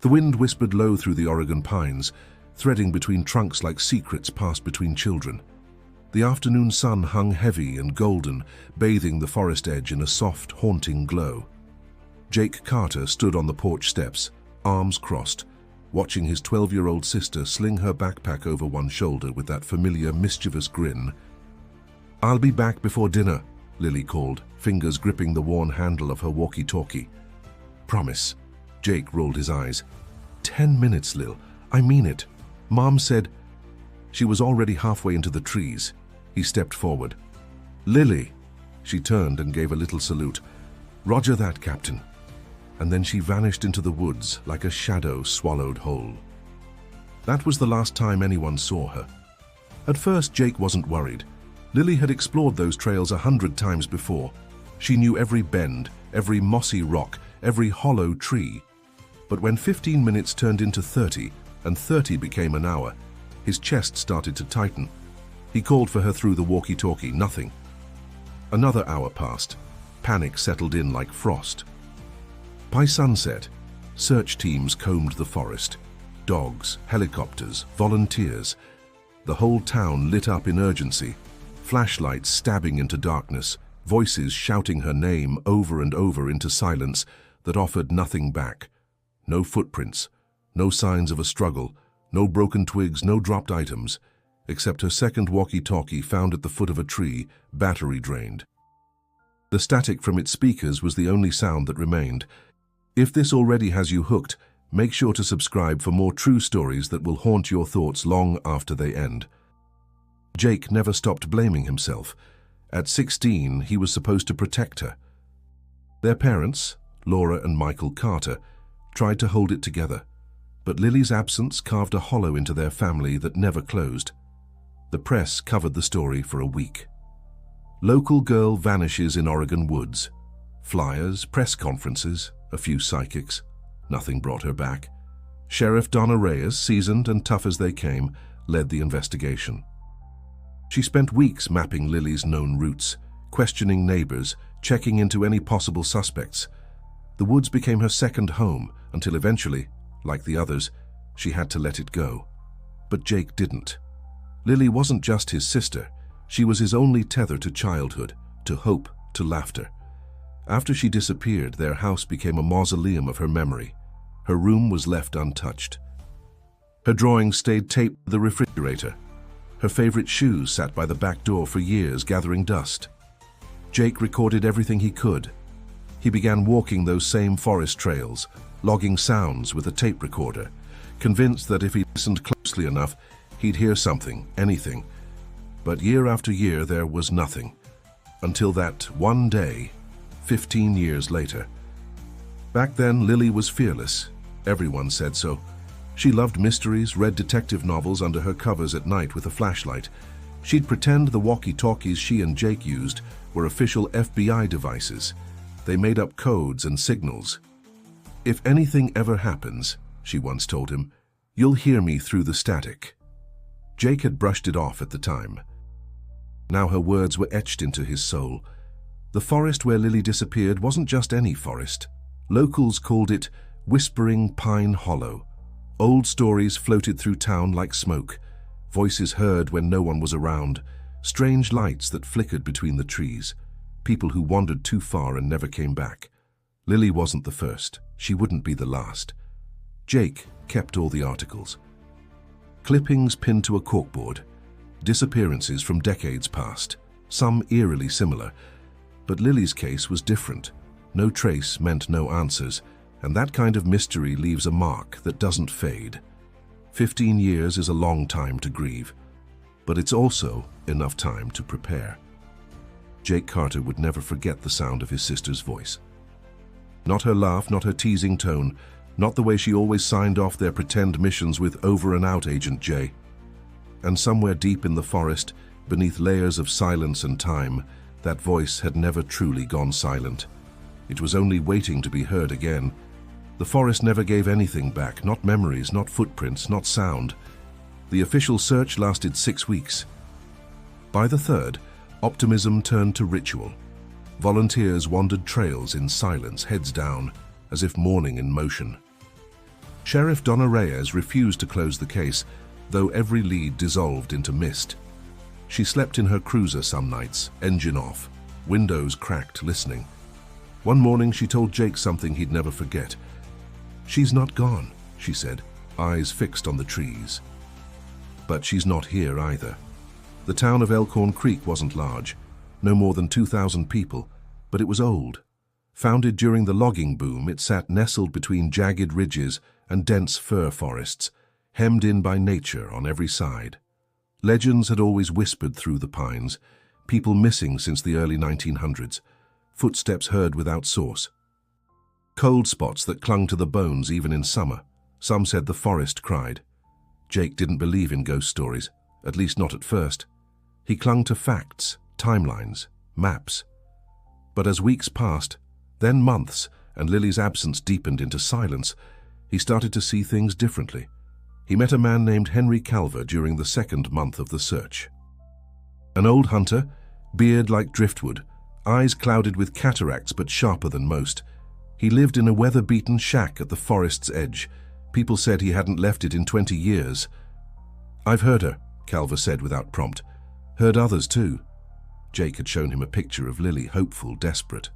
The wind whispered low through the Oregon pines, threading between trunks like secrets passed between children. The afternoon sun hung heavy and golden, bathing the forest edge in a soft, haunting glow. Jake Carter stood on the porch steps, arms crossed, watching his 12-year-old sister sling her backpack over one shoulder with that familiar, mischievous grin. "I'll be back before dinner," Lily called, fingers gripping the worn handle of her walkie-talkie. "Promise." Jake rolled his eyes. 10 minutes, Lil. I mean it. Mom said... She was already halfway into the trees. He stepped forward. "Lily!" She turned and gave a little salute. "Roger that, Captain." And then she vanished into the woods like a shadow swallowed whole. That was the last time anyone saw her. At first, Jake wasn't worried. Lily had explored those trails 100 times before. She knew every bend, every mossy rock, every hollow tree. But when 15 minutes turned into 30, and 30 became an hour, his chest started to tighten. He called for her through the walkie-talkie, nothing. Another hour passed. Panic settled in like frost. By sunset, search teams combed the forest. Dogs, helicopters, volunteers. The whole town lit up in urgency, flashlights stabbing into darkness, voices shouting her name over and over into silence that offered nothing back. No footprints, no signs of a struggle, no broken twigs, no dropped items, except her second walkie-talkie found at the foot of a tree, battery drained. The static from its speakers was the only sound that remained. If this already has you hooked, make sure to subscribe for more true stories that will haunt your thoughts long after they end. Jake never stopped blaming himself. At 16, he was supposed to protect her. Their parents, Laura and Michael Carter, tried to hold it together, but Lily's absence carved a hollow into their family that never closed. The press covered the story for a week. Local girl vanishes in Oregon woods. Flyers, press conferences, a few psychics. Nothing brought her back. Sheriff Donna Reyes, seasoned and tough as they came, led the investigation. She spent weeks mapping Lily's known routes, questioning neighbors, checking into any possible suspects. The woods became her second home until eventually, like the others, she had to let it go. But Jake didn't. Lily wasn't just his sister. She was his only tether to childhood, to hope, to laughter. After she disappeared, their house became a mausoleum of her memory. Her room was left untouched. Her drawings stayed taped to the refrigerator. Her favorite shoes sat by the back door for years, gathering dust. Jake recorded everything he could. He began walking those same forest trails, logging sounds with a tape recorder, convinced that if he listened closely enough, he'd hear something, anything. But year after year, there was nothing. Until that one day, 15 years later. Back then, Lily was fearless. Everyone said so. She loved mysteries, read detective novels under her covers at night with a flashlight. She'd pretend the walkie-talkies she and Jake used were official FBI devices. They made up codes and signals. "If anything ever happens," she once told him, "you'll hear me through the static." Jake had brushed it off at the time. Now her words were etched into his soul. The forest where Lily disappeared wasn't just any forest. Locals called it Whispering Pine Hollow. Old stories floated through town like smoke, voices heard when no one was around, strange lights that flickered between the trees, people who wandered too far and never came back. Lily wasn't the first. She wouldn't be the last. Jake kept all the articles. Clippings pinned to a corkboard, disappearances from decades past, some eerily similar. But Lily's case was different. No trace meant no answers, and that kind of mystery leaves a mark that doesn't fade. 15 years is a long time to grieve, but it's also enough time to prepare. Jake Carter would never forget the sound of his sister's voice. Not her laugh, not her teasing tone, not the way she always signed off their pretend missions with "Over and out, Agent J." And somewhere deep in the forest, beneath layers of silence and time, that voice had never truly gone silent. It was only waiting to be heard again. The forest never gave anything back, not memories, not footprints, not sound. The official search lasted 6 weeks. By the third, optimism turned to ritual. Volunteers wandered trails in silence, heads down, as if mourning in motion. Sheriff Donna Reyes refused to close the case, though every lead dissolved into mist. She slept in her cruiser some nights, engine off, windows cracked, listening. One morning she told Jake something he'd never forget. "She's not gone," she said, eyes fixed on the trees. But she's not here either. The town of Elkhorn Creek wasn't large, no more than 2,000 people, but it was old. Founded during the logging boom, it sat nestled between jagged ridges and dense fir forests, hemmed in by nature on every side. Legends had always whispered through the pines, people missing since the early 1900s, footsteps heard without source. Cold spots that clung to the bones even in summer. Some said the forest cried. Jake didn't believe in ghost stories, at least not at first. He clung to facts, timelines, maps. But as weeks passed, then months, and Lily's absence deepened into silence, he started to see things differently. He met a man named Henry Calver during the second month of the search. An old hunter, beard like driftwood, eyes clouded with cataracts but sharper than most. He lived in a weather-beaten shack at the forest's edge. People said he hadn't left it in 20 years. "I've heard her," Calver said without prompt. "Heard others too." Jake had shown him a picture of Lily, hopeful, desperate.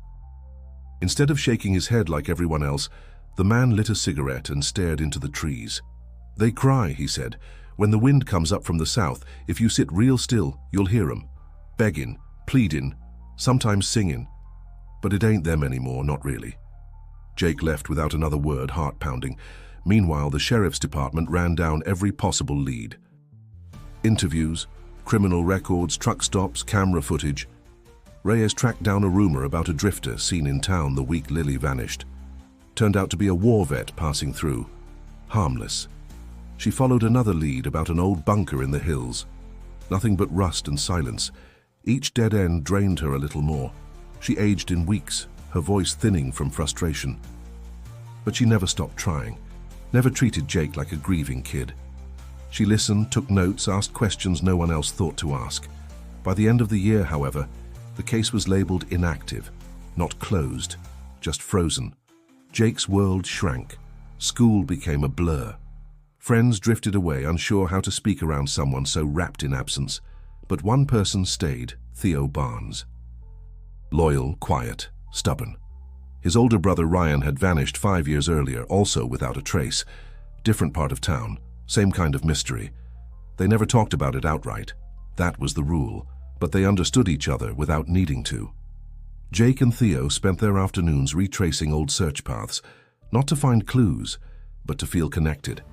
Instead of shaking his head like everyone else, the man lit a cigarette and stared into the trees. "They cry," he said. "When the wind comes up from the south, if you sit real still, you'll hear 'em. Begging, pleading, sometimes singing. But it ain't them anymore, not really." Jake left without another word, heart pounding. Meanwhile, the sheriff's department ran down every possible lead. Interviews, criminal records, truck stops, camera footage. Reyes tracked down a rumor about a drifter seen in town the week Lily vanished. Turned out to be a war vet passing through. Harmless. She followed another lead about an old bunker in the hills. Nothing but rust and silence. Each dead end drained her a little more. She aged in weeks, her voice thinning from frustration. But she never stopped trying, never treated Jake like a grieving kid. She listened, took notes, asked questions no one else thought to ask. By the end of the year, however, the case was labeled inactive, not closed, just frozen. Jake's world shrank. School became a blur. Friends drifted away, unsure how to speak around someone so wrapped in absence. But one person stayed, Theo Barnes. Loyal, quiet, stubborn. His older brother Ryan had vanished 5 years earlier, also without a trace. Different part of town, same kind of mystery. They never talked about it outright. That was the rule, but they understood each other without needing to. Jake and Theo spent their afternoons retracing old search paths, not to find clues, but to feel connected.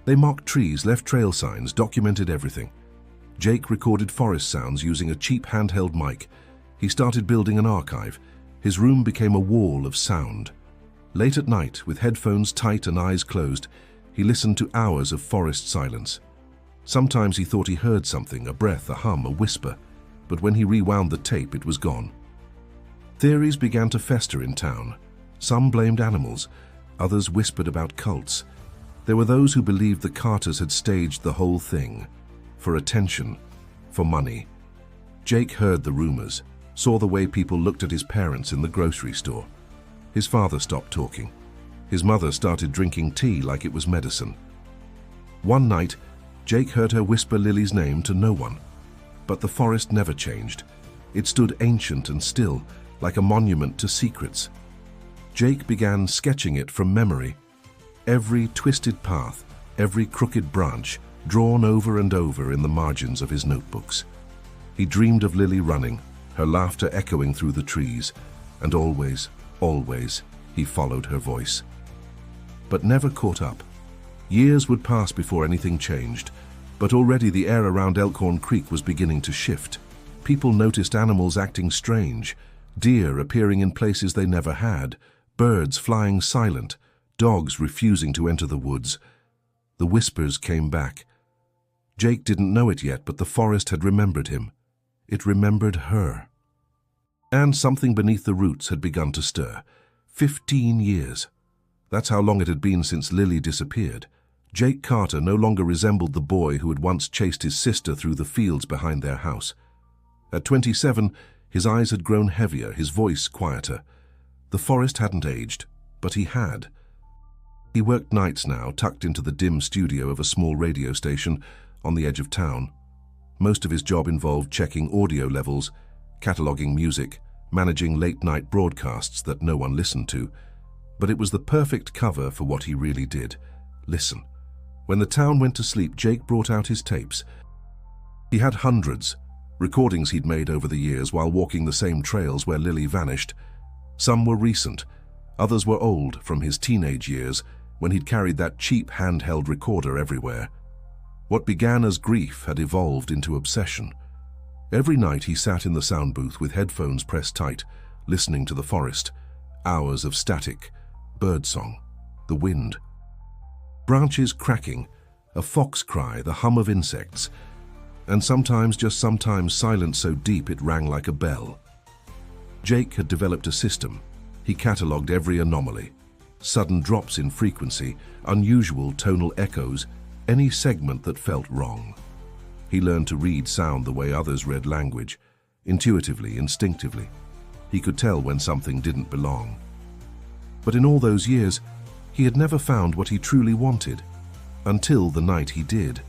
They marked trees, left trail signs, documented everything. Jake recorded forest sounds using a cheap handheld mic. He started building an archive. His room became a wall of sound. Late at night, with headphones tight and eyes closed, he listened to hours of forest silence. Sometimes he thought he heard something, a breath, a hum, a whisper, but when he rewound the tape, it was gone. Theories began to fester in town. Some blamed animals, others whispered about cults. There were those who believed the Carters had staged the whole thing, for attention, for money. Jake heard the rumors, saw the way people looked at his parents in the grocery store. His father stopped talking. His mother started drinking tea like it was medicine. One night, Jake heard her whisper Lily's name to no one. But the forest never changed. It stood ancient and still, like a monument to secrets. Jake began sketching it from memory. Every twisted path, every crooked branch, drawn over and over in the margins of his notebooks. He dreamed of Lily running, her laughter echoing through the trees, and always, always, he followed her voice. But never caught up. Years would pass before anything changed, but already the air around Elkhorn Creek was beginning to shift. People noticed animals acting strange, deer appearing in places they never had, birds flying silent, dogs refusing to enter the woods. The whispers came back. Jake didn't know it yet, but the forest had remembered him. It remembered her. And something beneath the roots had begun to stir. 15 years. That's how long it had been since Lily disappeared. Jake Carter no longer resembled the boy who had once chased his sister through the fields behind their house. At 27, his eyes had grown heavier, his voice quieter. The forest hadn't aged, but he had. He worked nights now, tucked into the dim studio of a small radio station on the edge of town. Most of his job involved checking audio levels, cataloging music, managing late-night broadcasts that no one listened to. But it was the perfect cover for what he really did: listen. When the town went to sleep, Jake brought out his tapes. He had hundreds, recordings he'd made over the years while walking the same trails where Lily vanished. Some were recent, others were old, from his teenage years, when he'd carried that cheap handheld recorder everywhere. What began as grief had evolved into obsession. Every night he sat in the sound booth with headphones pressed tight, listening to the forest, hours of static, birdsong, the wind. Branches cracking, a fox cry, the hum of insects, and sometimes, just sometimes, silence so deep it rang like a bell. Jake had developed a system. He catalogued every anomaly: sudden drops in frequency, unusual tonal echoes, any segment that felt wrong. He learned to read sound the way others read language, intuitively, instinctively. He could tell when something didn't belong. But in all those years, he had never found what he truly wanted, until the night he did.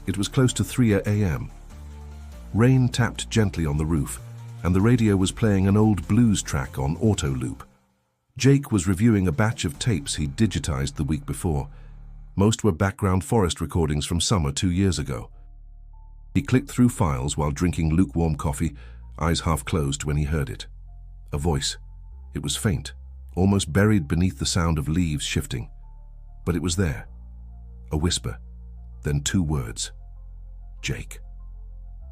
It was close to 3 a.m. Rain tapped gently on the roof, and the radio was playing an old blues track on auto loop. Jake was reviewing a batch of tapes he'd digitized the week before. Most were background forest recordings from summer 2 years ago. He clicked through files while drinking lukewarm coffee, eyes half closed when he heard it. A voice. It was faint, almost buried beneath the sound of leaves shifting. But it was there. A whisper, then 2 words. Jake.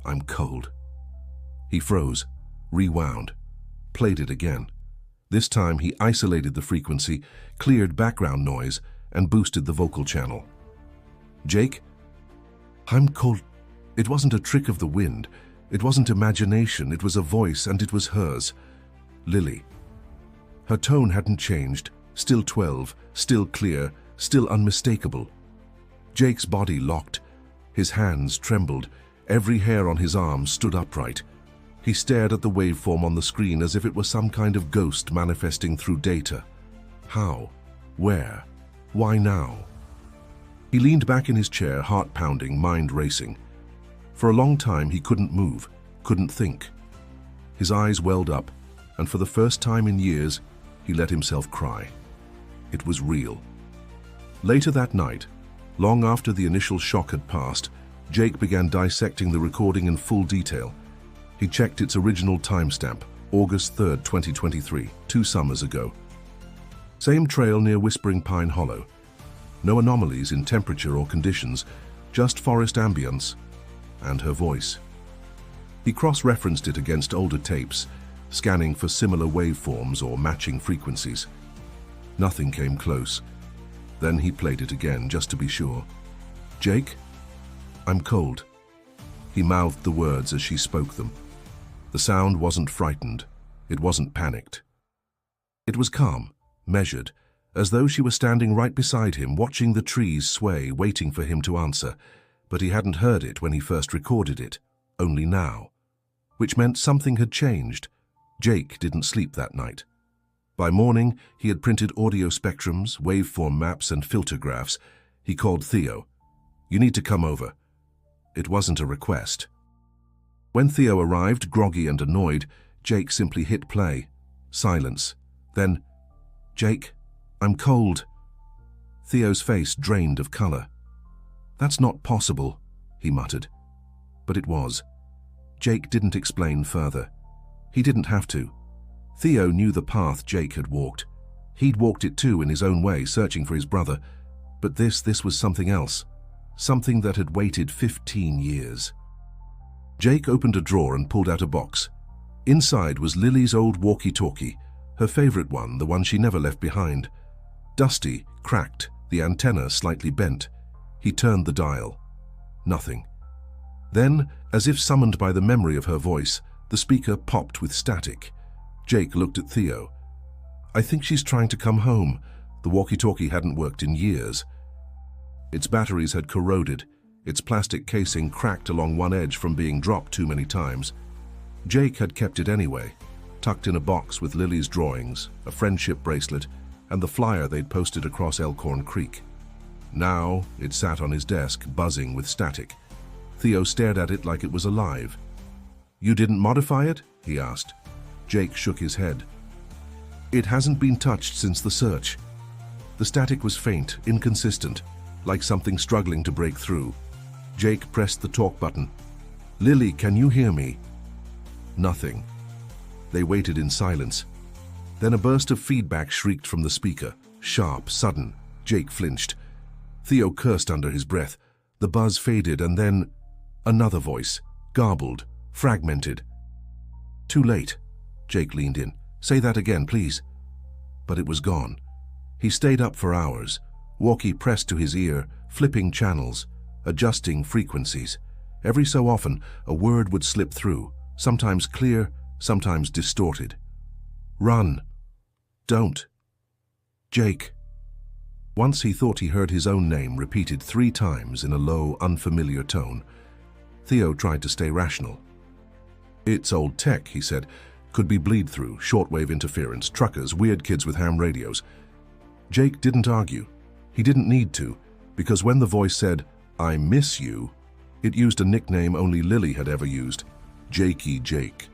I'm cold. He froze, rewound, played it again. This time he isolated the frequency, cleared background noise, and boosted the vocal channel. Jake, I'm cold. It wasn't a trick of the wind. It wasn't imagination. It was a voice, and it was hers. Lily. Her tone hadn't changed, still 12, still clear, still unmistakable. Jake's body locked. His hands trembled. Every hair on his arm stood upright. He stared at the waveform on the screen as if it was some kind of ghost manifesting through data. How? Where? Why now? He leaned back in his chair, heart pounding, mind racing. For a long time he couldn't move, couldn't think. His eyes welled up, and for the first time in years, he let himself cry. It was real. Later that night, long after the initial shock had passed, Jake began dissecting the recording in full detail. He checked its original timestamp, August 3rd, 2023, 2 summers ago. Same trail near Whispering Pine Hollow. No anomalies in temperature or conditions, just forest ambience and her voice. He cross-referenced it against older tapes, scanning for similar waveforms or matching frequencies. Nothing came close. Then he played it again, just to be sure. Jake, I'm cold. He mouthed the words as she spoke them. The sound wasn't frightened. It wasn't panicked. It was calm, measured, as though she were standing right beside him, watching the trees sway, waiting for him to answer. But he hadn't heard it when he first recorded it, only now. Which meant something had changed. Jake didn't sleep that night. By morning, he had printed audio spectrums, waveform maps, and filter graphs. He called Theo. You need to come over. It wasn't a request. When Theo arrived, groggy and annoyed, Jake simply hit play. Silence. Then, Jake, I'm cold. Theo's face drained of color. That's not possible, he muttered. But it was. Jake didn't explain further. He didn't have to. Theo knew the path Jake had walked. He'd walked it too in his own way, searching for his brother. But this was something else. Something that had waited 15 years. Jake opened a drawer and pulled out a box. Inside was Lily's old walkie-talkie, her favorite one, the one she never left behind. Dusty, cracked, the antenna slightly bent. He turned the dial. Nothing. Then, as if summoned by the memory of her voice, the speaker popped with static. Jake looked at Theo. I think she's trying to come home. The walkie-talkie hadn't worked in years. Its batteries had corroded, its plastic casing cracked along one edge from being dropped too many times. Jake had kept it anyway, tucked in a box with Lily's drawings, a friendship bracelet, and the flyer they'd posted across Elkhorn Creek. Now it sat on his desk, buzzing with static. Theo stared at it like it was alive. "You didn't modify it?" he asked. Jake shook his head. "It hasn't been touched since the search." The static was faint, inconsistent, like something struggling to break through. Jake pressed the talk button. "Lily, can you hear me?" Nothing. They waited in silence. Then a burst of feedback shrieked from the speaker. Sharp, sudden. Jake flinched. Theo cursed under his breath. The buzz faded, and then another voice, garbled, fragmented. "Too late." Jake leaned in. "Say that again, please." But it was gone. He stayed up for hours, Walkie pressed to his ear, flipping channels, adjusting frequencies. Every so often, a word would slip through, sometimes clear, sometimes distorted. "Run. Don't. Jake." Once he thought he heard his own name repeated 3 times in a low, unfamiliar tone. Theo tried to stay rational. "It's old tech," he said. "Could be bleed-through, shortwave interference, truckers, weird kids with ham radios." Jake didn't argue. He didn't need to, because when the voice said, "I miss you," it used a nickname only Lily had ever used, Jakey Jake.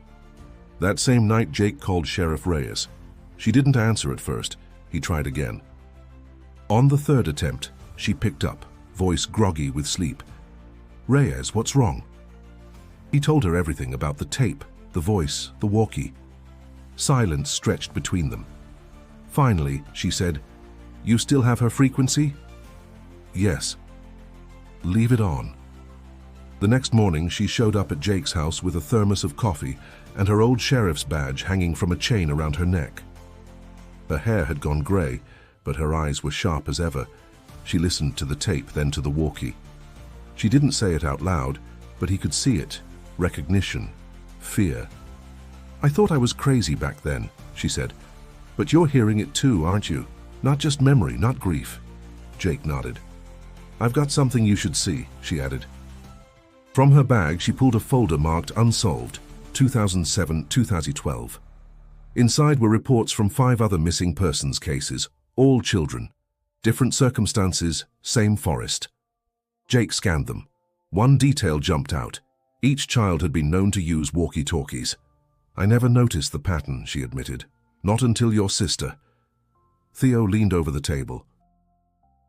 That same night, Jake called Sheriff Reyes. She didn't answer at first. He tried again. On the 3rd attempt, she picked up, voice groggy with sleep. "Reyes, what's wrong?" He told her everything about the tape, the voice, the walkie. Silence stretched between them. Finally, she said, "You still have her frequency?" "Yes." "Leave it on." The next morning, she showed up at Jake's house with a thermos of coffee and her old sheriff's badge hanging from a chain around her neck. Her hair had gone gray, but her eyes were sharp as ever. She listened to the tape, then to the walkie. She didn't say it out loud, but he could see it. Recognition. Fear. "I thought I was crazy back then," she said. "But you're hearing it too, aren't you? Not just memory, not grief." Jake nodded. "I've got something you should see," she added. From her bag, she pulled a folder marked Unsolved, 2007-2012. Inside were reports from 5 other missing persons cases, all children. Different circumstances, same forest. Jake scanned them. One detail jumped out. Each child had been known to use walkie-talkies. "I never noticed the pattern," she admitted. "Not until your sister." Theo leaned over the table.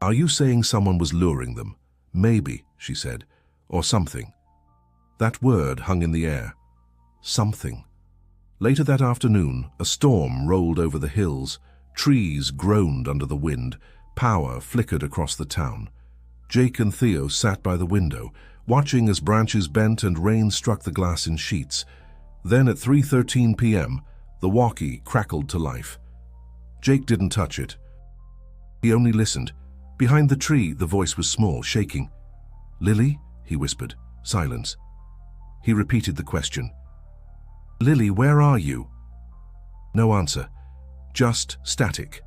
"Are you saying someone was luring them?" "Maybe," she said. "Or something." That word hung in the air. Something. Later that afternoon, a storm rolled over the hills. Trees groaned under the wind. Power flickered across the town. Jake and Theo sat by the window, watching as branches bent and rain struck the glass in sheets. Then at 3:13 p.m., the walkie crackled to life. Jake didn't touch it. He only listened. Behind the tree, the voice was small, shaking. "Lily?" he whispered. Silence. He repeated the question. "Lily, where are you?" No answer. Just static.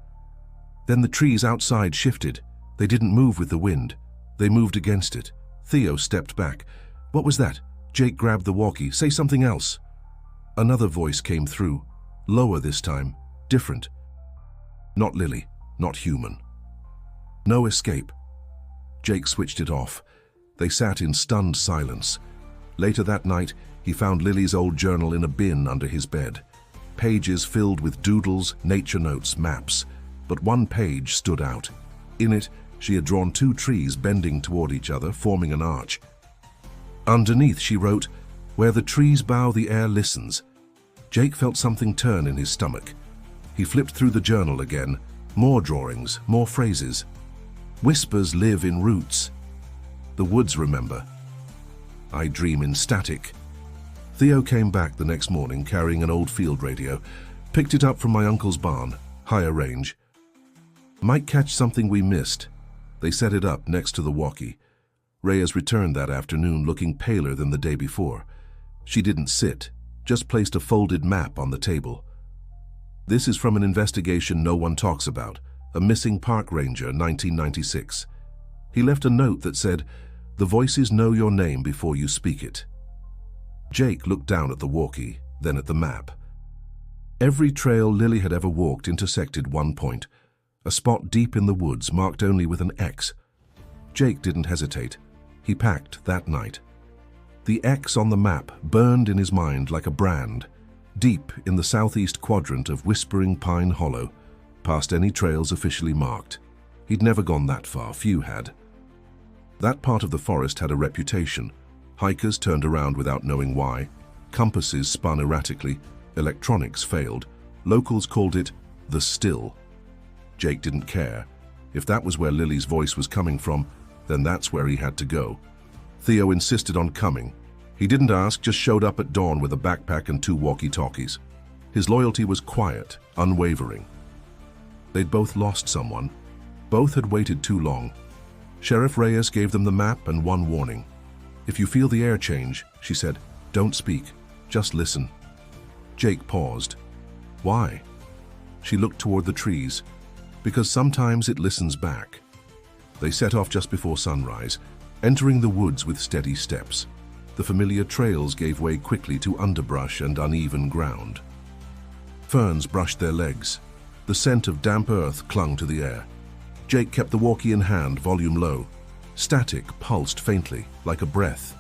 Then the trees outside shifted. They didn't move with the wind. They moved against it. Theo stepped back. "What was that?" Jake grabbed the walkie. "Say something else." Another voice came through. Lower this time. Different. Not Lily. Not human. No escape. Jake switched it off. They sat in stunned silence. Later that night, he found Lily's old journal in a bin under his bed. Pages filled with doodles, nature notes, maps. But one page stood out. In it, she had drawn 2 trees bending toward each other, forming an arch. Underneath, she wrote, "Where the trees bow, the air listens." Jake felt something turn in his stomach. He flipped through the journal again. More drawings, more phrases. "Whispers live in roots. The woods remember. I dream in static." Theo came back the next morning carrying an old field radio. "Picked it up from my uncle's barn, higher range. Might catch something we missed." They set it up next to the walkie. Reyes returned that afternoon looking paler than the day before. She didn't sit, just placed a folded map on the table. "This is from an investigation no one talks about, a missing park ranger, 1996. He left a note that said, 'The voices know your name before you speak it.'" Jake looked down at the walkie, then at the map. Every trail Lily had ever walked intersected one point. a spot deep in the woods marked only with an X. Jake didn't hesitate. He packed that night. The X on the map burned in his mind like a brand, deep in the southeast quadrant of Whispering Pine Hollow, past any trails officially marked. He'd never gone that far, few had. That part of the forest had a reputation. Hikers turned around without knowing why, compasses spun erratically, electronics failed. Locals called it the Still. Jake didn't care. If that was where Lily's voice was coming from, then that's where he had to go. Theo insisted on coming. He didn't ask, just showed up at dawn with a backpack and 2 walkie-talkies. His loyalty was quiet, unwavering. They'd both lost someone. Both had waited too long. Sheriff Reyes gave them the map and one warning. "If you feel the air change," she said, "don't speak, just listen." Jake paused. Why? She looked toward the trees. Because sometimes it listens back. They set off just before sunrise, entering the woods with steady steps. The familiar trails gave way quickly to underbrush and uneven ground. Ferns brushed their legs. The scent of damp earth clung to the air. Jake kept the walkie in hand, volume low. Static pulsed faintly, like a breath.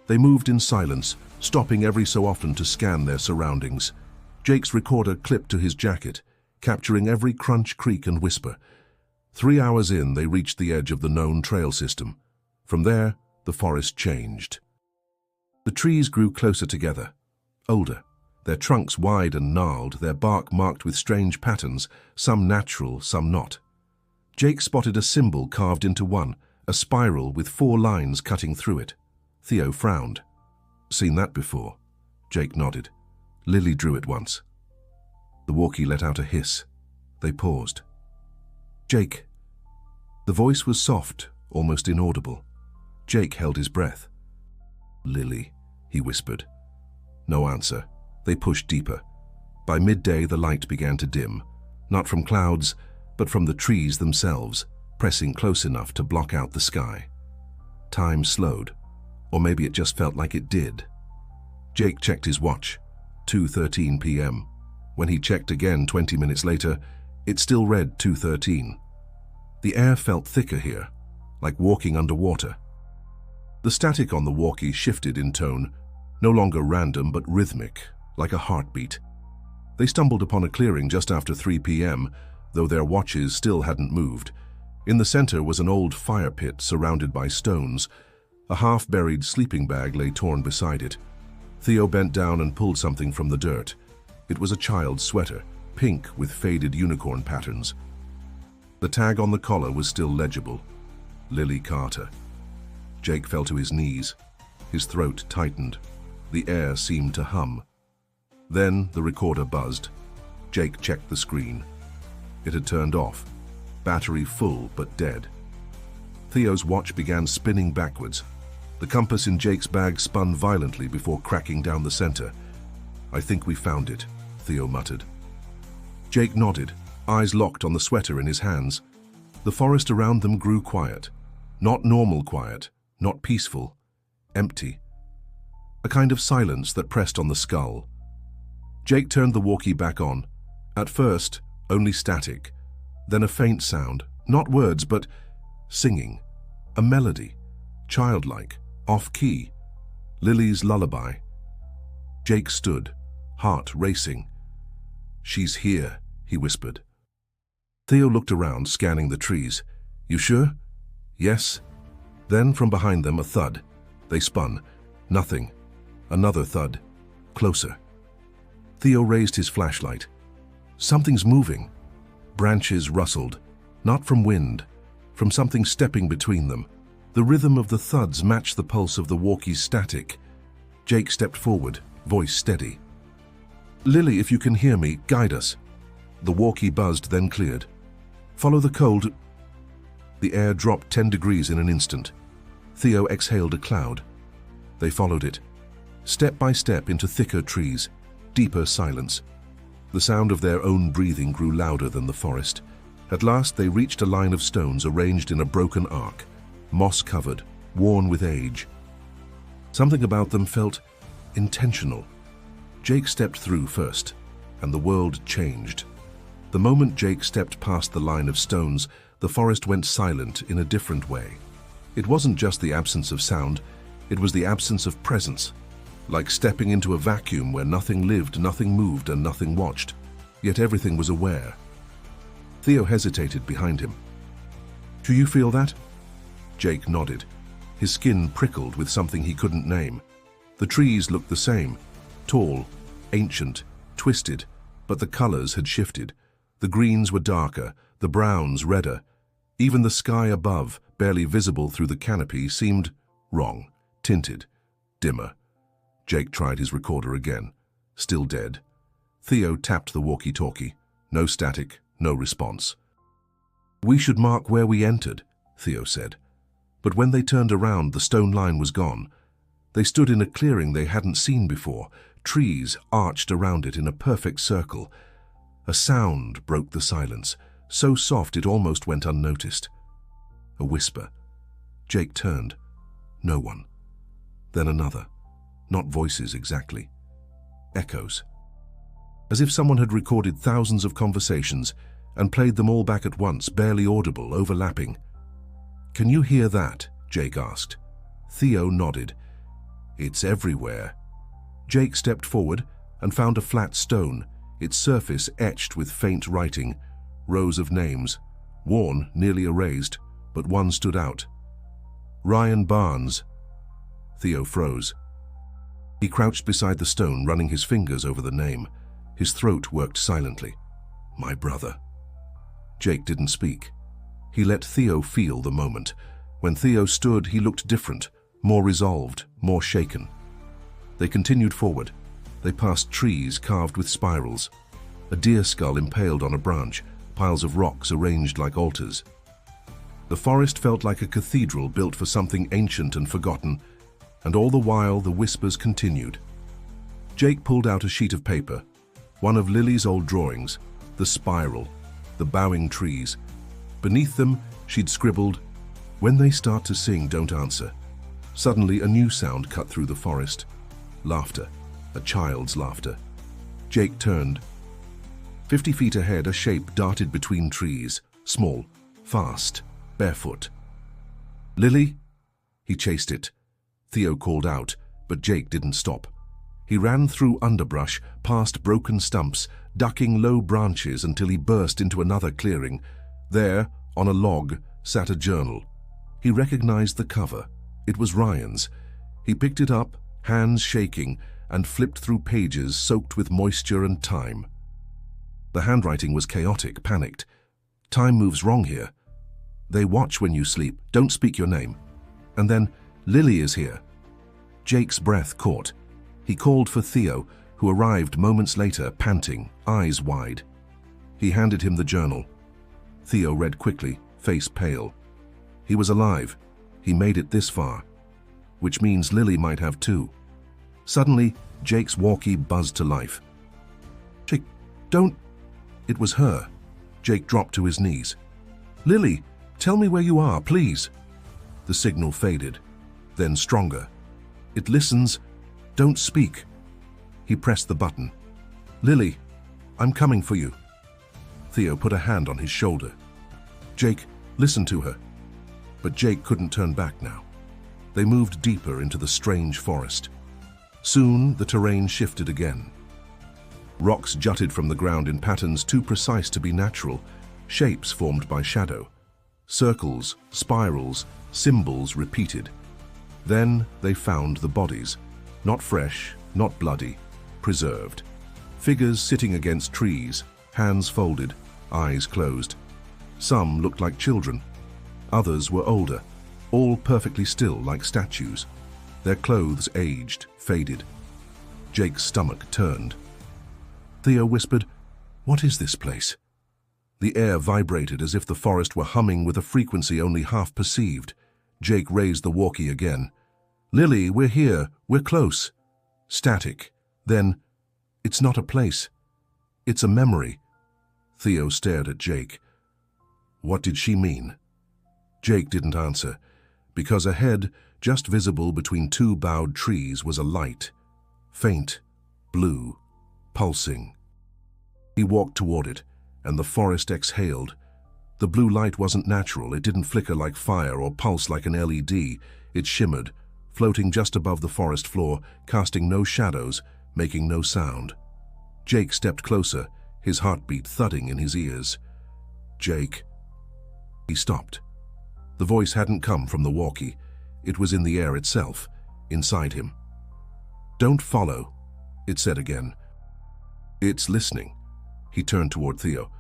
They moved in silence, stopping every so often to scan their surroundings. Jake's recorder clipped to his jacket, capturing every crunch, creak, and whisper. 3 hours in, they reached the edge of the known trail system. From there, the forest changed. The trees grew closer together, older, their trunks wide and gnarled, their bark marked with strange patterns, some natural, some not. Jake spotted a symbol carved into one, a spiral with 4 lines cutting through it. Theo frowned. "Seen that before?" Jake nodded. "Lily drew it once." The walkie let out a hiss. They paused. "Jake." The voice was soft, almost inaudible. Jake held his breath. "Lily," he whispered. No answer. They pushed deeper. By midday, the light began to dim, not from clouds, but from the trees themselves, pressing close enough to block out the sky. Time slowed, or maybe it just felt like it did. Jake checked his watch. 2:13 p.m. When he checked again 20 minutes later, it still read 2:13. The air felt thicker here, like walking underwater. The static on the walkie shifted in tone, no longer random but rhythmic, like a heartbeat. They stumbled upon a clearing just after 3 p.m., though their watches still hadn't moved. In the center was an old fire pit surrounded by stones. A half-buried sleeping bag lay torn beside it. Theo bent down and pulled something from the dirt. It was a child's sweater, pink with faded unicorn patterns. The tag on the collar was still legible. Lily Carter. Jake fell to his knees. His throat tightened. The air seemed to hum. Then the recorder buzzed. Jake checked the screen. It had turned off. Battery full but dead. Theo's watch began spinning backwards. The compass in Jake's bag spun violently before cracking down the center. "I think we found it," Theo muttered. Jake nodded, eyes locked on the sweater in his hands. The forest around them grew quiet. Not normal quiet, not peaceful, empty. A kind of silence that pressed on the skull. Jake turned the walkie back on. At first, only static. Then a faint sound, not words, but singing. A melody, childlike, off-key. Lily's lullaby. Jake stood, heart racing. "She's here," he whispered. Theo looked around, scanning the trees. "You sure?" "Yes." Then from behind them a thud. They spun. Nothing. Another thud. Closer. Theo raised his flashlight. "Something's moving." Branches rustled, not from wind, from something stepping between them. The rhythm of the thuds matched the pulse of the walkie's static. Jake stepped forward, voice steady. "Lily, if you can hear me, guide us." The walkie buzzed, then cleared. "Follow the cold." The air dropped 10 degrees in an instant. Theo exhaled a cloud. They followed it, step by step into thicker trees, deeper silence. The sound of their own breathing grew louder than the forest. At last they reached a line of stones arranged in a broken arc, moss-covered, worn with age. Something about them felt intentional. Jake stepped through first, and the world changed. The moment Jake stepped past the line of stones, the forest went silent in a different way. It wasn't just the absence of sound, it was the absence of presence, like stepping into a vacuum where nothing lived, nothing moved, and nothing watched, yet everything was aware. Theo hesitated behind him. "Do you feel that?" Jake nodded. His skin prickled with something he couldn't name. The trees looked the same, tall, ancient, twisted, but the colors had shifted. The greens were darker, the browns redder. Even the sky above, barely visible through the canopy, seemed wrong, tinted, dimmer. Jake tried his recorder again. Still dead. Theo tapped the walkie-talkie. No static, no response. "We should mark where we entered," Theo said. But when they turned around, the stone line was gone. They stood in a clearing they hadn't seen before. Trees arched around it in a perfect circle. A sound broke the silence, so soft it almost went unnoticed. A whisper. Jake turned. No one. Then another. Not voices exactly. Echoes. As if someone had recorded thousands of conversations and played them all back at once, barely audible, overlapping. "Can you hear that?" Jake asked. Theo nodded. "It's everywhere." Jake stepped forward and found a flat stone, its surface etched with faint writing, rows of names, worn, nearly erased, but one stood out. "Ryan Barnes." Theo froze. He crouched beside the stone, running his fingers over the name. His throat worked silently. "My brother." Jake didn't speak. He let Theo feel the moment. When Theo stood, he looked different, more resolved, more shaken. They continued forward. They passed trees carved with spirals, a deer skull impaled on a branch, piles of rocks arranged like altars. The forest felt like a cathedral built for something ancient and forgotten, and all the while the whispers continued. Jake pulled out a sheet of paper, one of Lily's old drawings, the spiral, the bowing trees. Beneath them, she'd scribbled, "When they start to sing, don't answer." Suddenly, a new sound cut through the forest. Laughter, a child's laughter. Jake turned. 50 feet ahead, a shape darted between trees, small, fast, barefoot. "Lily?" He chased it. Theo called out, but Jake didn't stop. He ran through underbrush, past broken stumps, ducking low branches until he burst into another clearing. There, on a log, sat a journal. He recognized the cover. It was Ryan's. He picked it up, hands shaking, and flipped through pages soaked with moisture and time. The handwriting was chaotic, panicked. "Time moves wrong here. They watch when you sleep. Don't speak your name." And then, "Lily is here." Jake's breath caught. He called for Theo, who arrived moments later, panting, eyes wide. He handed him the journal. Theo read quickly, face pale. He was alive. He made it this far. Which means Lily might have too. Suddenly, Jake's walkie buzzed to life. "Jake, don't..." It was her. Jake dropped to his knees. "Lily, tell me where you are, please." The signal faded, then stronger. "It listens. Don't speak." He pressed the button. "Lily, I'm coming for you." Theo put a hand on his shoulder. "Jake, listen to her." But Jake couldn't turn back now. They moved deeper into the strange forest. Soon, the terrain shifted again. Rocks jutted from the ground in patterns too precise to be natural, shapes formed by shadow. Circles, spirals, symbols repeated. Then they found the bodies. Not fresh, not bloody, preserved. Figures sitting against trees, hands folded, eyes closed. Some looked like children. Others were older, all perfectly still like statues. Their clothes aged, faded. Jake's stomach turned. Theo whispered, "What is this place?" The air vibrated as if the forest were humming with a frequency only half perceived. Jake raised the walkie again. "Lily, we're here. We're close." Static. Then, "It's not a place. It's a memory." Theo stared at Jake. What did she mean? Jake didn't answer, because ahead, just visible between two bowed trees, was a light. Faint, blue, pulsing. He walked toward it, and the forest exhaled. The blue light wasn't natural. It didn't flicker like fire or pulse like an LED. It shimmered, floating just above the forest floor, casting no shadows, making no sound. Jake stepped closer, his heartbeat thudding in his ears. "Jake." He stopped. The voice hadn't come from the walkie. It was in the air itself, inside him. "Don't follow," it said again. "It's listening." He turned toward Theo.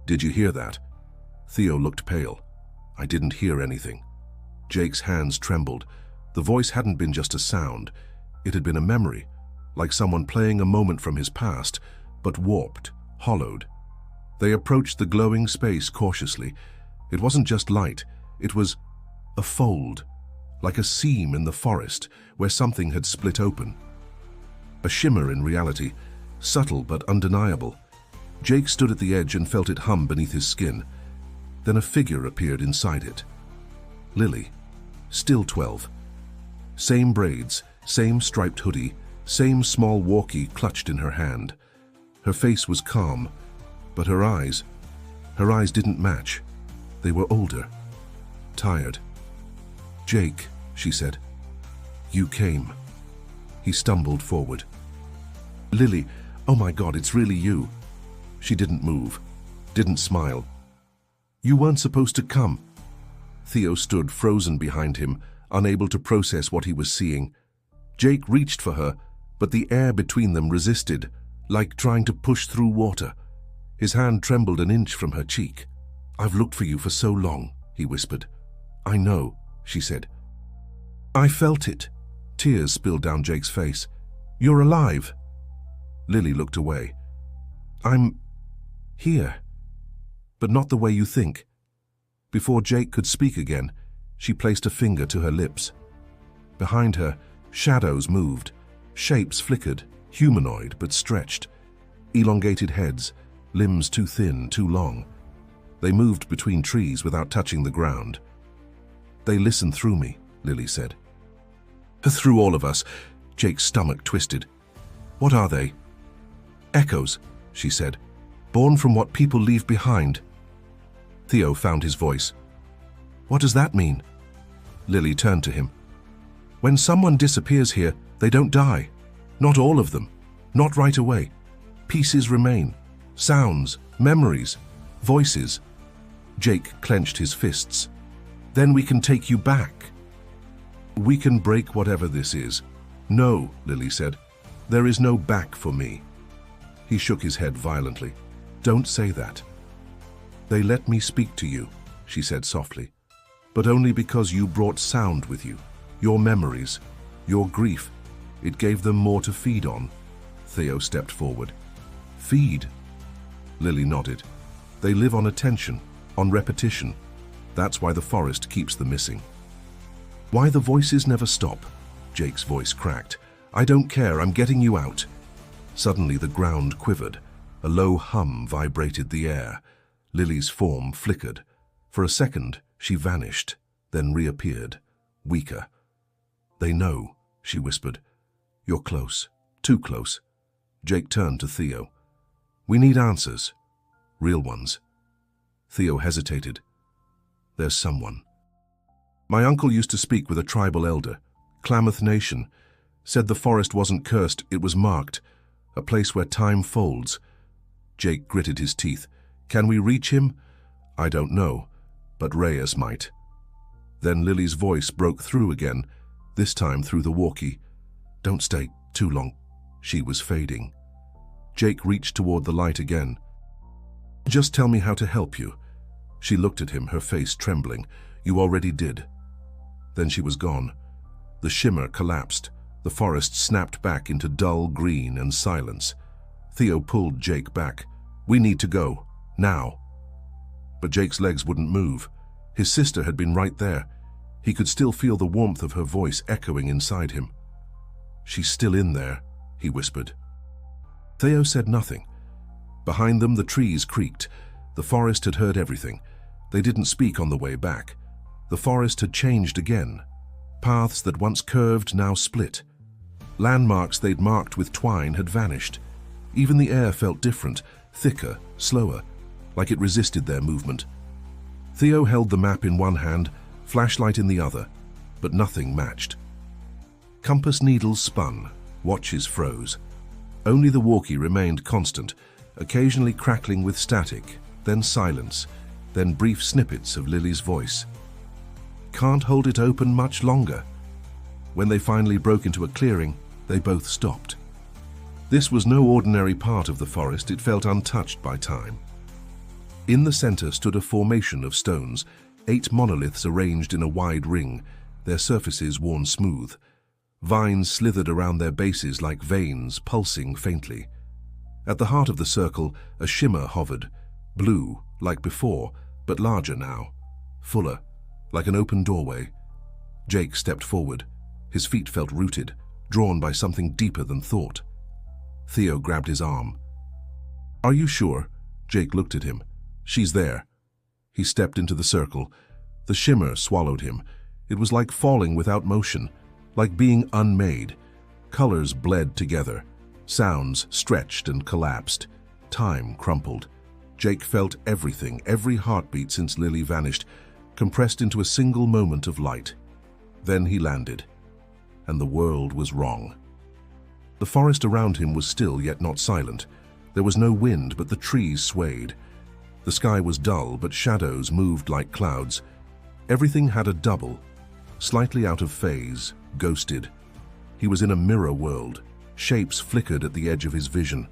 "Did you hear that?" Theo looked pale. "I didn't hear anything." Jake's hands trembled. The voice hadn't been just a sound. It had been a memory, like someone playing a moment from his past, but warped, hollowed. They approached the glowing space cautiously. It wasn't just light. It was a fold, like a seam in the forest where something had split open. A shimmer in reality, subtle but undeniable. Jake stood at the edge and felt it hum beneath his skin. Then a figure appeared inside it. Lily, still 12. Same braids, same striped hoodie, same small walkie clutched in her hand. Her face was calm, but her eyes didn't match. They were older, tired. "Jake," she said, "you came." He stumbled forward. "Lily, oh my God, it's really you." She didn't move, didn't smile. "You weren't supposed to come." Theo stood frozen behind him, unable to process what he was seeing. Jake reached for her, but the air between them resisted, like trying to push through water. His hand trembled an inch from her cheek. "I've looked for you for so long," he whispered. "I know," she said. "I felt it." Tears spilled down Jake's face. "You're alive." Lily looked away. "I'm here, but not the way you think." Before Jake could speak again, she placed a finger to her lips. Behind her, shadows moved. Shapes flickered, humanoid but stretched. Elongated heads, limbs too thin, too long. They moved between trees without touching the ground. "They listen through me," Lily said. "Through all of us." Jake's stomach twisted. "What are they?" "Echoes," she said. "Born from what people leave behind." Theo found his voice. "What does that mean?" Lily turned to him. "When someone disappears here, they don't die. Not all of them. Not right away. Pieces remain. Sounds, memories, voices." Jake clenched his fists. "Then we can take you back." "We can break whatever this is." "No," Lily said. "There is no back for me." He shook his head violently. "Don't say that." "They let me speak to you," she said softly. "But only because you brought sound with you. Your memories, your grief. It gave them more to feed on." Theo stepped forward. "Feed?" Lily nodded. "They live on attention, on repetition. That's why the forest keeps them missing." "Why the voices never stop?" Jake's voice cracked. "I don't care, I'm getting you out." Suddenly the ground quivered. A low hum vibrated the air. Lily's form flickered. For a second, she vanished, then reappeared, weaker. "They know," she whispered. "You're close, too close." Jake turned to Theo. "We need answers, real ones." Theo hesitated. "There's someone." "My uncle used to speak with a tribal elder, Klamath Nation. Said the forest wasn't cursed, it was marked. A place where time folds." Jake gritted his teeth. "Can we reach him?" "I don't know, but Reyes might." Then Lily's voice broke through again, this time through the walkie. "Don't stay too long." She was fading. Jake reached toward the light again. "Just tell me how to help you." She looked at him, her face trembling. "You already did." Then she was gone. The shimmer collapsed. The forest snapped back into dull green and silence. Theo pulled Jake back. "We need to go. Now." But Jake's legs wouldn't move. His sister had been right there. He could still feel the warmth of her voice echoing inside him. "She's still in there," he whispered. Theo said nothing. Behind them, the trees creaked. The forest had heard everything. They didn't speak on the way back. The forest had changed again. Paths that once curved now split. Landmarks they'd marked with twine had vanished. Even the air felt different, thicker, slower. like it resisted their movement. Theo held the map in one hand, flashlight in the other, but nothing matched. Compass needles spun, watches froze. Only the walkie remained constant, occasionally crackling with static, then silence, then brief snippets of Lily's voice. Can't hold it open much longer. When they finally broke into a clearing, they both stopped. This was no ordinary part of the forest. It felt untouched by time. In the center stood a formation of stones, 8 monoliths arranged in a wide ring, their surfaces worn smooth. Vines slithered around their bases like veins, pulsing faintly. At the heart of the circle, a shimmer hovered, blue, like before, but larger now, fuller, like an open doorway. Jake stepped forward. His feet felt rooted, drawn by something deeper than thought. Theo grabbed his arm. "Are you sure?" Jake looked at him. "She's there." He stepped into the circle. The shimmer swallowed him. It was like falling without motion, like being unmade. Colors bled together. Sounds stretched and collapsed. Time crumpled. Jake felt everything, every heartbeat since Lily vanished, compressed into a single moment of light. Then he landed, and the world was wrong. The forest around him was still yet not silent. There was no wind, but the trees swayed. The sky was dull, but shadows moved like clouds. Everything had a double, slightly out of phase, ghosted. He was in a mirror world. Shapes flickered at the edge of his vision.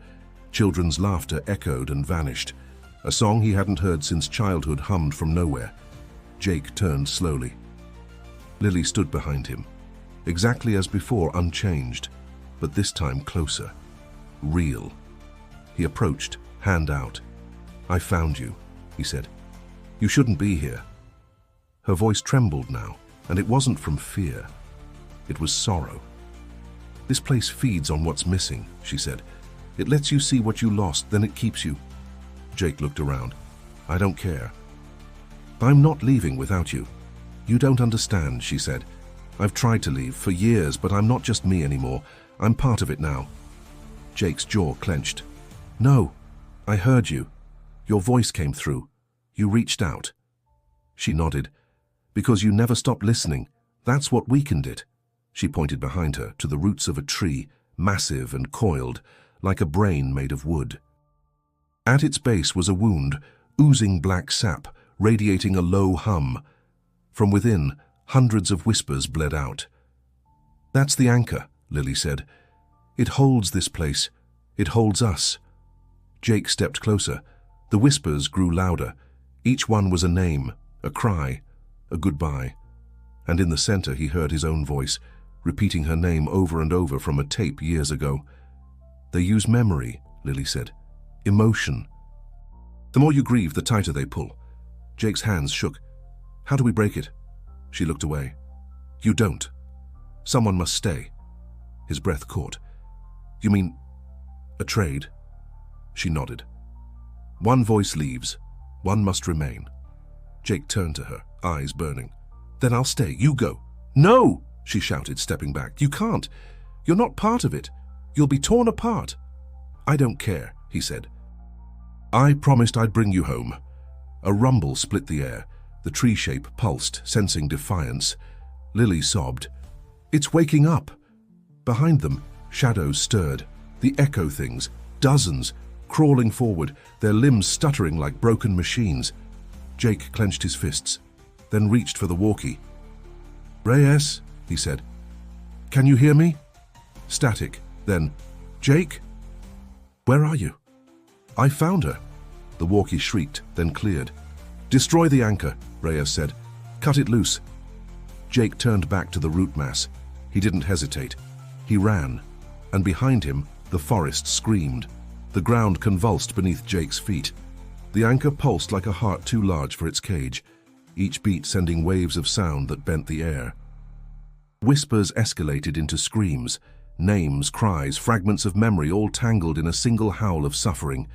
Children's laughter echoed and vanished. A song he hadn't heard since childhood hummed from nowhere. Jake turned slowly. Lily stood behind him, exactly as before, unchanged, but this time closer. Real. He approached, hand out. "I found you," he said. "You shouldn't be here." Her voice trembled now, and it wasn't from fear. It was sorrow. "This place feeds on what's missing," she said. "It lets you see what you lost, then it keeps you." Jake looked around. "I don't care." "I'm not leaving without you." "You don't understand," she said. "I've tried to leave for years, but I'm not just me anymore. I'm part of it now." Jake's jaw clenched. "No, I heard you. Your voice came through. You reached out." She nodded. "Because you never stopped listening. That's what weakened it." She pointed behind her to the roots of a tree, massive and coiled, like a brain made of wood. At its base was a wound, oozing black sap, radiating a low hum. From within, hundreds of whispers bled out. "That's the anchor," Lily said. "It holds this place. It holds us." Jake stepped closer. The whispers grew louder. Each one was a name, a cry, a goodbye. And in the center he heard his own voice, repeating her name over and over from a tape years ago. "They use memory," Lily said. "Emotion. The more you grieve, the tighter they pull." Jake's hands shook. "How do we break it?" She looked away. "You don't. Someone must stay." His breath caught. "You mean a trade?" She nodded. "One voice leaves. One must remain." Jake turned to her, eyes burning. "Then I'll stay. You go." "No!" she shouted, stepping back. "You can't. You're not part of it. You'll be torn apart." "I don't care," he said. "I promised I'd bring you home." A rumble split the air. The tree shape pulsed, sensing defiance. Lily sobbed. "It's waking up." Behind them, shadows stirred. The echo things, dozens, crawling forward, their limbs stuttering like broken machines. Jake clenched his fists, then reached for the walkie. "Reyes," he said. "Can you hear me?" Static, then, "Jake? Where are you?" "I found her." The walkie shrieked, then cleared. "Destroy the anchor," Reyes said. "Cut it loose." Jake turned back to the root mass. He didn't hesitate. He ran, and behind him, the forest screamed. The ground convulsed beneath Jake's feet. The anchor pulsed like a heart too large for its cage, each beat sending waves of sound that bent the air. Whispers escalated into screams, names, cries, fragments of memory, all tangled in a single howl of suffering.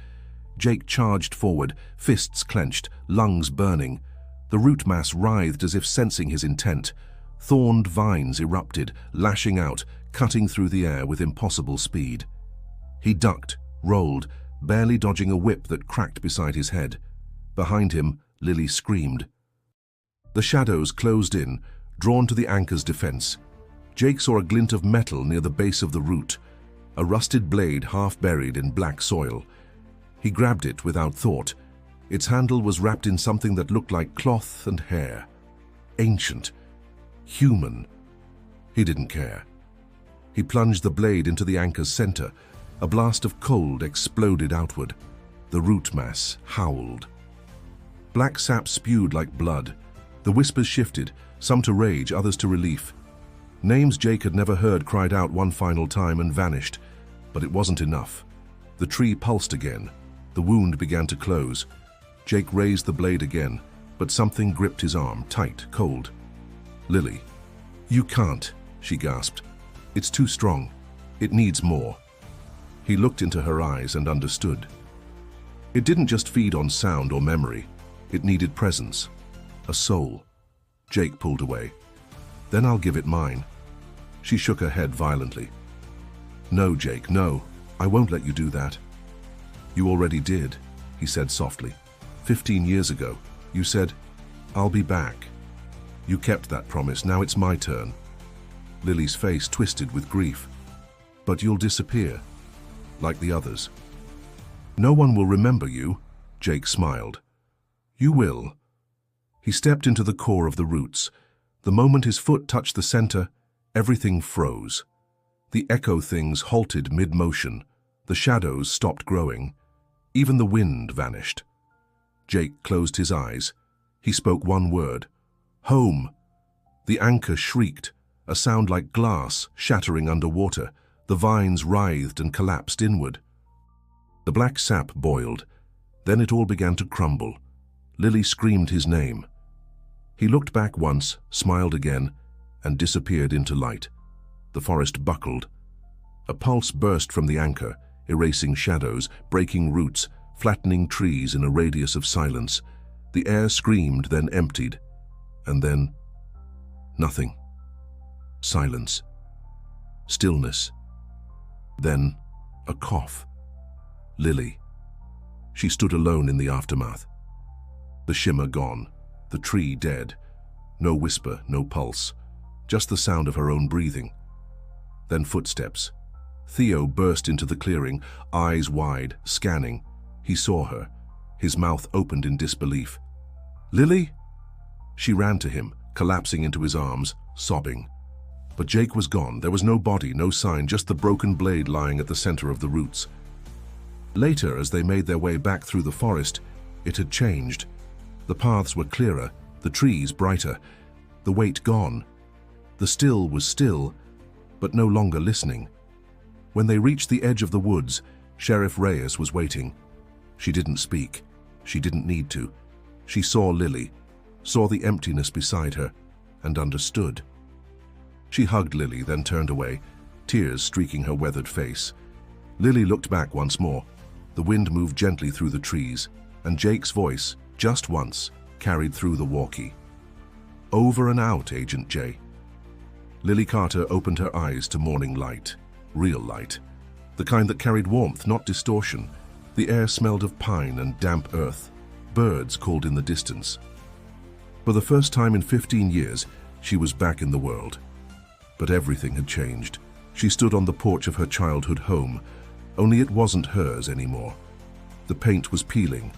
Jake charged forward, fists clenched, lungs burning. The root mass writhed as if sensing his intent. Thorned vines erupted, lashing out, cutting through the air with impossible speed. He ducked, rolled, barely dodging a whip that cracked beside his head. Behind him, Lily screamed. The shadows closed in, drawn to the anchor's defense. Jake saw a glint of metal near the base of the root, a rusted blade half buried in black soil. He grabbed it without thought. Its handle was wrapped in something that looked like cloth and hair. Ancient. Human. He didn't care. He plunged the blade into the anchor's center. A blast of cold exploded outward. The root mass howled. Black sap spewed like blood. The whispers shifted, some to rage, others to relief. Names Jake had never heard cried out one final time and vanished, but it wasn't enough. The tree pulsed again. The wound began to close. Jake raised the blade again, but something gripped his arm, tight, cold. "Lily, you can't," she gasped. "It's too strong. It needs more." He looked into her eyes and understood. It didn't just feed on sound or memory. It needed presence. A soul. Jake pulled away. "Then I'll give it mine." She shook her head violently. "No, Jake, no. I won't let you do that." "You already did," he said softly. 15 years ago, you said, 'I'll be back.' You kept that promise. Now it's my turn." Lily's face twisted with grief. "But you'll disappear, like the others." "No one will remember you," Jake smiled. "You will." He stepped into the core of the roots. The moment his foot touched the center, everything froze. The echo things halted mid-motion. The shadows stopped growing. Even the wind vanished. Jake closed his eyes. He spoke one word. "Home." The anchor shrieked, a sound like glass shattering underwater. The vines writhed and collapsed inward. The black sap boiled. Then it all began to crumble. Lily screamed his name. He looked back once, smiled again, and disappeared into light. The forest buckled. A pulse burst from the anchor, erasing shadows, breaking roots, flattening trees in a radius of silence. The air screamed, then emptied. And then nothing. Silence. Stillness. Then a cough. Lily. She stood alone in the aftermath. The shimmer gone, the tree dead. No whisper, no pulse, just the sound of her own breathing. Then footsteps. Theo burst into the clearing, eyes wide, scanning. He saw her. His mouth opened in disbelief. "Lily?" She ran to him, collapsing into his arms, sobbing. But Jake was gone. There was no body, no sign, just the broken blade lying at the center of the roots. Later, as they made their way back through the forest, it had changed. The paths were clearer, the trees brighter, the weight gone. The still was still, but no longer listening. When they reached the edge of the woods, Sheriff Reyes was waiting. She didn't speak. She didn't need to. She saw Lily, saw the emptiness beside her, and understood. She hugged Lily, then turned away, tears streaking her weathered face. Lily looked back once more. The wind moved gently through the trees, and Jake's voice, just once, carried through the walkie. "Over and out, Agent J." Lily Carter opened her eyes to morning light, real light, the kind that carried warmth, not distortion. The air smelled of pine and damp earth. Birds called in the distance. For the first time in 15 years, she was back in the world. But everything had changed. She stood on the porch of her childhood home, only it wasn't hers anymore. The paint was peeling,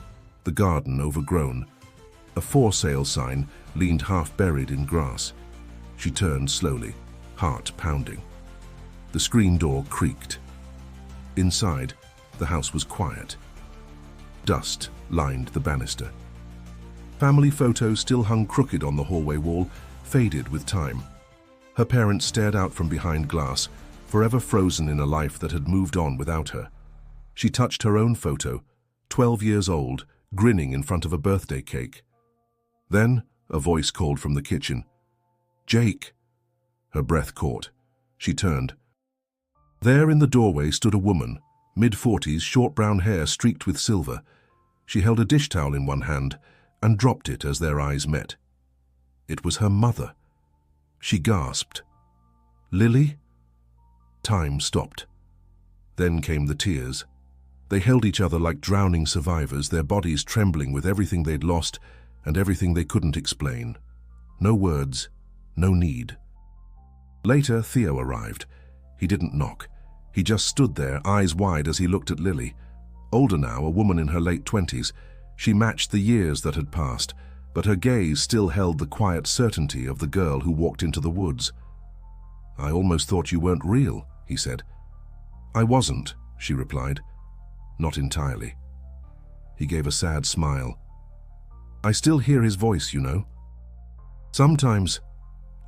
the garden overgrown. A for sale sign leaned half buried in grass. She turned slowly, heart pounding. The screen door creaked. Inside, the house was quiet. Dust lined the banister. Family photos still hung crooked on the hallway wall, faded with time. Her parents stared out from behind glass, forever frozen in a life that had moved on without her. She touched her own photo, 12 years old, grinning in front of a birthday cake. Then a voice called from the kitchen. "Jake!" Her breath caught. She turned. There in the doorway stood a woman, mid-40s, short brown hair streaked with silver. She held a dish towel in one hand and dropped it as their eyes met. It was her mother. She gasped. "Lily?" Time stopped. Then came the tears. They held each other like drowning survivors, their bodies trembling with everything they'd lost and everything they couldn't explain. No words, no need. Later, Theo arrived. He didn't knock. He just stood there, eyes wide as he looked at Lily. Older now, a woman in her late 20s, she matched the years that had passed, but her gaze still held the quiet certainty of the girl who walked into the woods. "I almost thought you weren't real," he said. "I wasn't," she replied. "Not entirely." He gave a sad smile. "I still hear his voice, you know." "Sometimes,"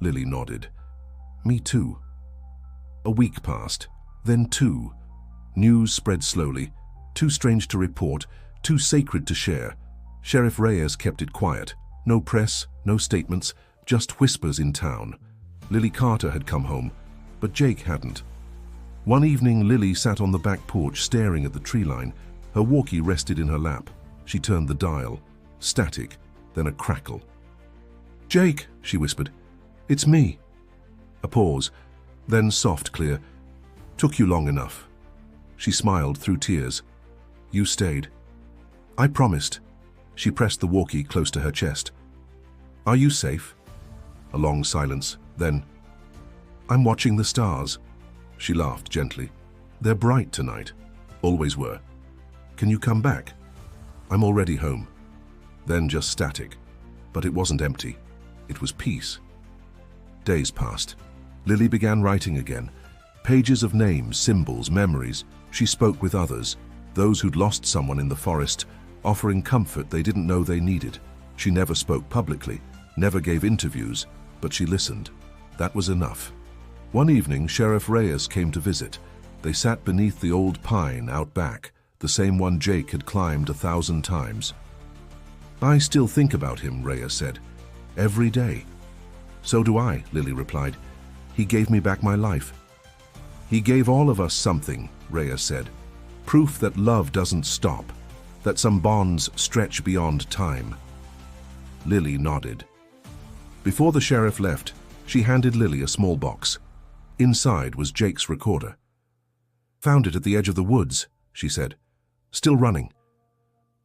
Lily nodded. "Me too." A week passed, then two. News spread slowly, too strange to report, too sacred to share. Sheriff Reyes kept it quiet. No press, no statements, just whispers in town. Lily Carter had come home, but Jake hadn't. One evening, Lily sat on the back porch staring at the tree line. Her walkie rested in her lap. She turned the dial. Static, then a crackle. "Jake," she whispered. "It's me." A pause, then soft, clear. "Took you long enough." She smiled through tears. "You stayed." "I promised." She pressed the walkie close to her chest. "Are you safe?" A long silence, then, "I'm watching the stars." She laughed gently. "They're bright tonight. Always were. Can you come back?" "I'm already home." Then just static. But it wasn't empty. It was peace. Days passed. Lily began writing again. Pages of names, symbols, memories. She spoke with others, those who'd lost someone in the forest, offering comfort they didn't know they needed. She never spoke publicly, never gave interviews, but she listened. That was enough. One evening, Sheriff Reyes came to visit. They sat beneath the old pine out back, the same one Jake had climbed 1,000 times. "I still think about him," Reyes said. "Every day." "So do I," Lily replied. "He gave me back my life." "He gave all of us something," Reyes said. "Proof that love doesn't stop, that some bonds stretch beyond time." Lily nodded. Before the sheriff left, she handed Lily a small box. Inside was Jake's recorder. "Found it at the edge of the woods," she said. "Still running."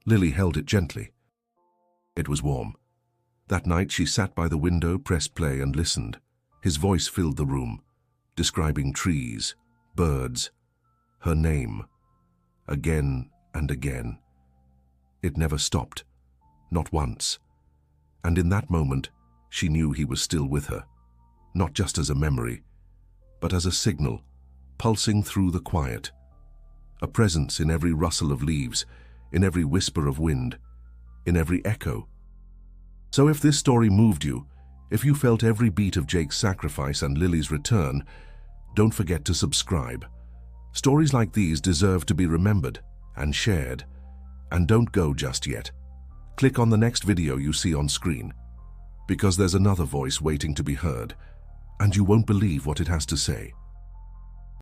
Lily held it gently. It was warm. That night she sat by the window, pressed play, and listened. His voice filled the room, describing trees, birds, her name, again and again. It never stopped, not once. And in that moment, she knew he was still with her, not just as a memory, but as a signal, pulsing through the quiet. A presence in every rustle of leaves, in every whisper of wind, in every echo. So if this story moved you, if you felt every beat of Jake's sacrifice and Lily's return, don't forget to subscribe. Stories like these deserve to be remembered and shared. And don't go just yet. Click on the next video you see on screen, because there's another voice waiting to be heard, and you won't believe what it has to say.